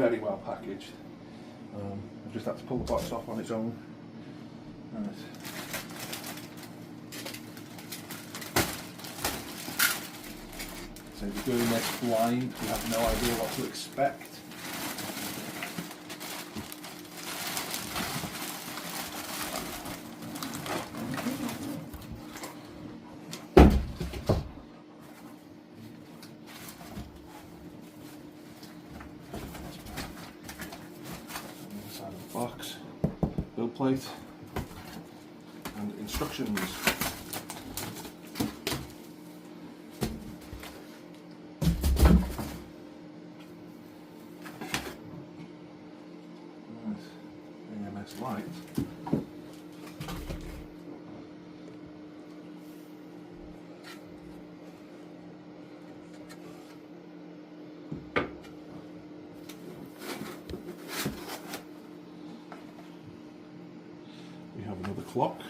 very well packaged. I've just had to pull the box off on its own. Right. So we're doing this blind, we have no idea what to expect. Inside of the box, build plate and instructions. AMS light. We have another clock.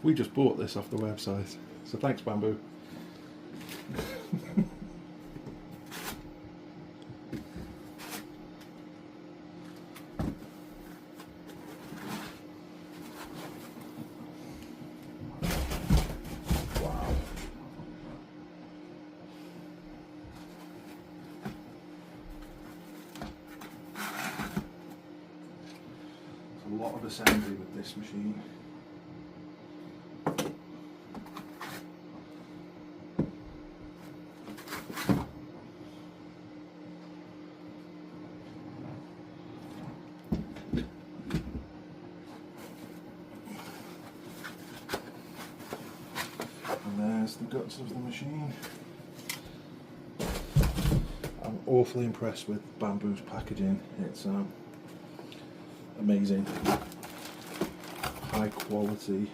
We just bought this off the website, so thanks Bambu. Wow. There's a lot of assembly with this machine. And there's the guts of the machine. I'm awfully impressed with Bambu's packaging. It's amazing, high quality.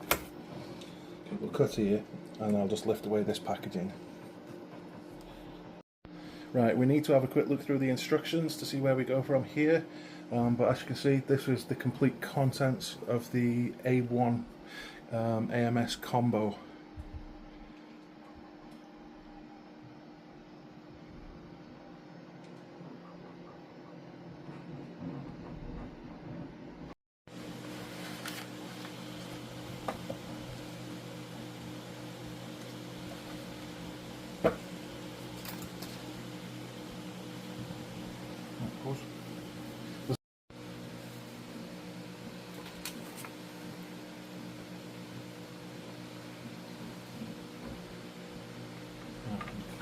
Okay, we'll cut here and I'll just lift away this packaging. Right, we need to have a quick look through the instructions to see where we go from here. But as you can see, this is the complete contents of the A1 AMS combo. Of course.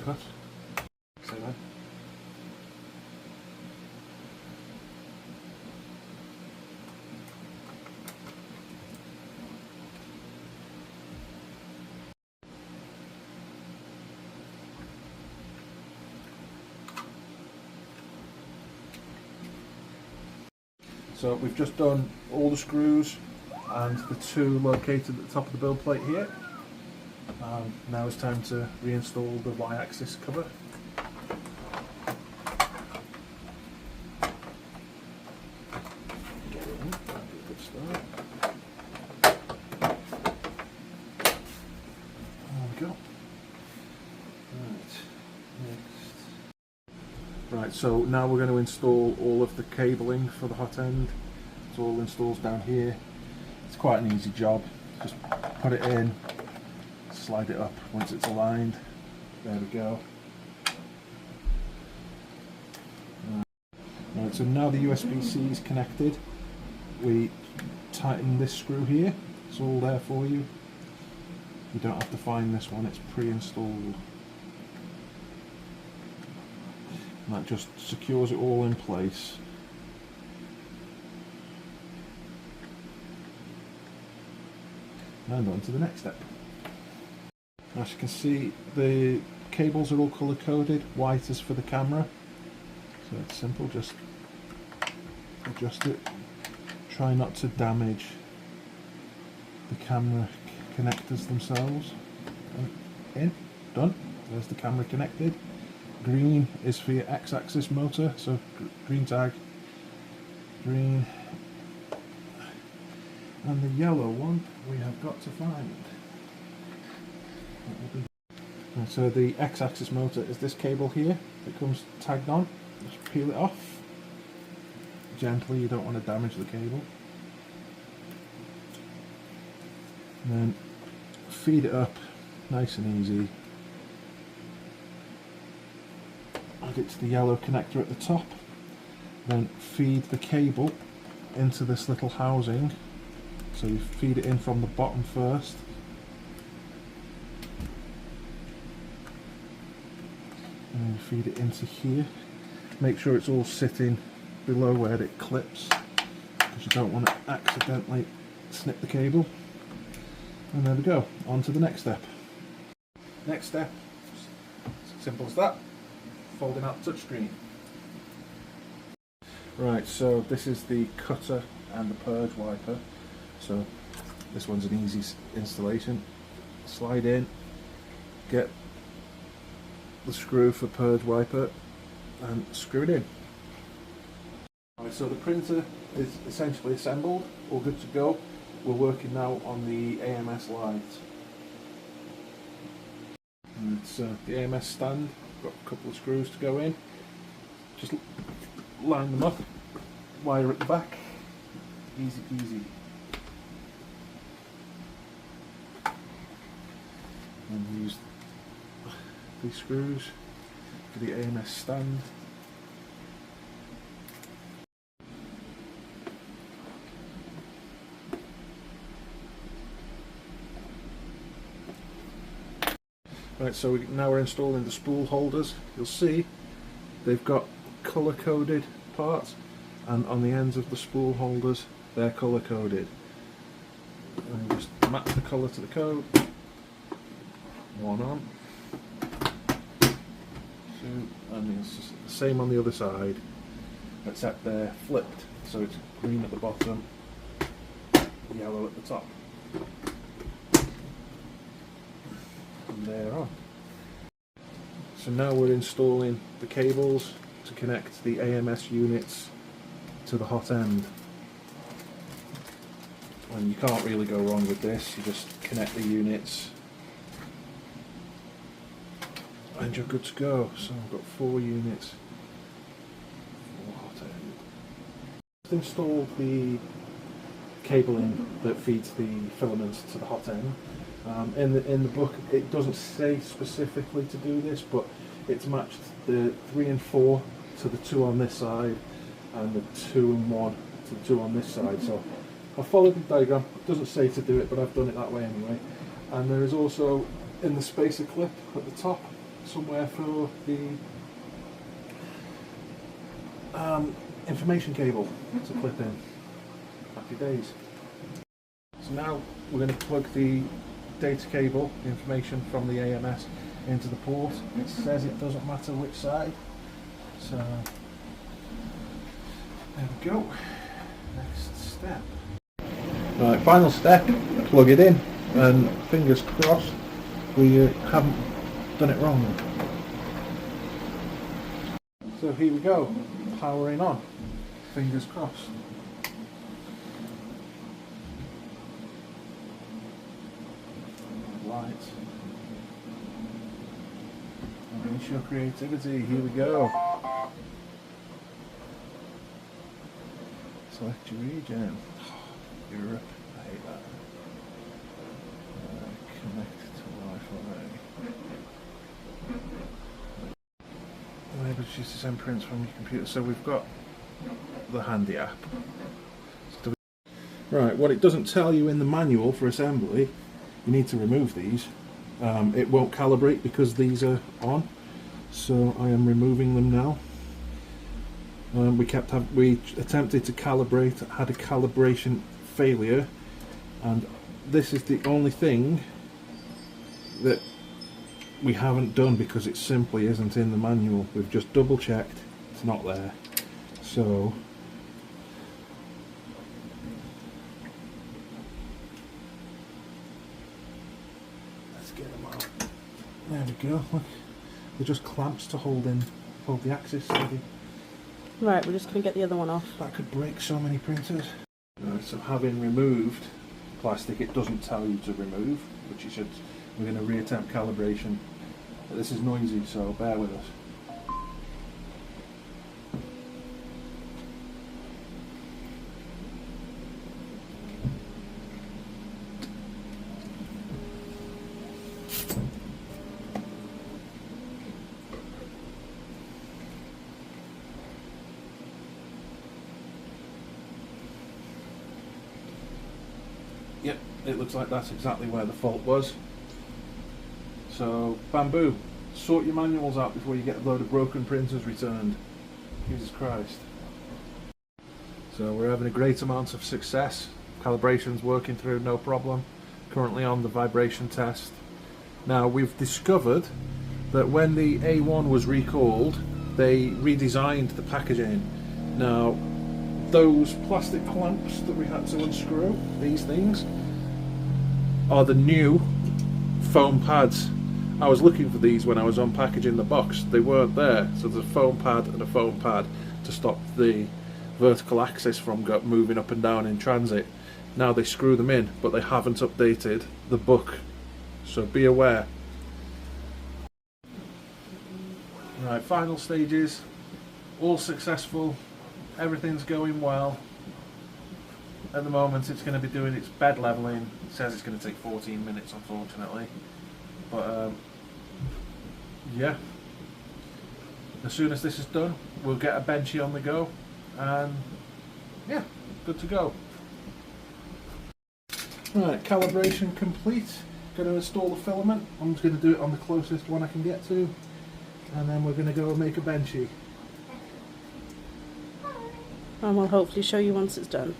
Cut. Say that. So we've just done all the screws and the two located at the top of the build plate here. Now it's time to reinstall the Y-axis cover. Get it in, that'll be a good start. There we go. Right, so now we're going to install all of the cabling for the hot end. It's all installed down here. It's quite an easy job. Just put it in, slide it up once it's aligned. There we go. Right, so now the USB-C is connected. We tighten this screw here. It's all there for you. You don't have to find this one, it's pre-installed. And that just secures it all in place. And on to the next step. As you can see, the cables are all colour coded. White is for the camera, so it's simple, just adjust it. Try not to damage the camera connectors themselves. In, done. There's the camera connected. green is for your X-axis motor, so green tag, green, and the yellow one we have got to find. And so the X-axis motor is this cable here that comes tagged on. Just peel it off gently, you don't want to damage the cable. And then feed it up nice and easy. Add it to the yellow connector at the top. Then feed the cable into this little housing. So you feed it in from the bottom first. And then feed it into here. Make sure it's all sitting below where it clips, because you don't want to accidentally snip the cable. And there we go, on to the next step. Next step, simple as that, folding out the touchscreen. Right, so this is the cutter and the purge wiper. So this one's an easy installation. Slide in, get the screw for purge wiper and screw it in. Right, so the printer is essentially assembled, all good to go. We're working now on the AMS light. And it's the AMS stand, got a couple of screws to go in. Just line them up, wire at the back, easy peasy. And use these screws for the AMS stand. Right, so now we're installing the spool holders. You'll see they've got colour coded parts, and on the ends of the spool holders they're colour coded. And just match the colour to the code. One on. Two, and it's just the same on the other side, except they're flipped, so it's green at the bottom, yellow at the top. And they're on. So now we're installing the cables to connect the AMS units to the hot end. And you can't really go wrong with this, you just connect the units and you're good to go. So I've got 4 units for hot end. Just installed the cabling that feeds the filaments to the hot end. In the book it doesn't say specifically to do this, but it's matched the 3 and 4 to the 2 on this side and the 2 and 1 to the 2 on this side. So I followed the diagram. It doesn't say to do it, but I've done it that way anyway. And there is also in the spacer clip at the top somewhere for the information cable to clip in. Happy days. So now we're going to plug the data cable, information from the AMS, into the port. It says it doesn't matter which side. So there we go. Next step. Right, final step, plug it in, and fingers crossed we haven't done it wrong. So here we go, powering on, fingers crossed. Lights. Unleash your creativity, here we go. Select your region. Europe, I hate that. Connect to Wi-Fi. I'm able to choose to send prints from your computer. So we've got the handy app. Right, what it doesn't tell you in the manual for assembly, you need to remove these. It won't calibrate because these are on, so I am removing them now. We attempted to calibrate, had a calibration failure, and this is the only thing that we haven't done because it simply isn't in the manual. We've just double checked, it's not there. So let's get them out. There we go. Look, They're just clamps to hold the axis steady. Right, we're just going to get the other one off. That could break so many printers. Right, so having removed plastic, it doesn't tell you to remove, which it should. We're going to reattempt calibration. But this is noisy, so bear with us. Yep, it looks like that's exactly where the fault was. So, Bambu, sort your manuals out before you get a load of broken printers returned. Jesus Christ. So we're having a great amount of success. Calibration's working through no problem. Currently on the vibration test. Now we've discovered that when the A1 was recalled, they redesigned the packaging. Now those plastic clamps that we had to unscrew, these things, are the new foam pads. I was looking for these when I was unpackaging the box. They weren't there, so there's a foam pad and a foam pad to stop the vertical axis from moving up and down in transit. Now they screw them in, but they haven't updated the book, so be aware. Right, final stages, all successful, everything's going well. At the moment it's going to be doing its bed leveling. It says it's going to take 14 minutes unfortunately, but yeah, as soon as this is done we'll get a benchy on the go and yeah, good to go. Right, calibration complete. Going to install the filament. I'm just going to do it on the closest one I can get to, and then we're going to go and make a benchy. And we'll hopefully show you once it's done.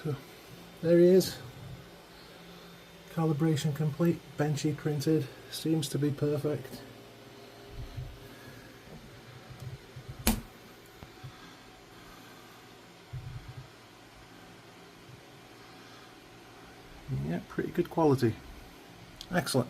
So there he is. Calibration complete, benchy printed, seems to be perfect. Yeah, pretty good quality. Excellent.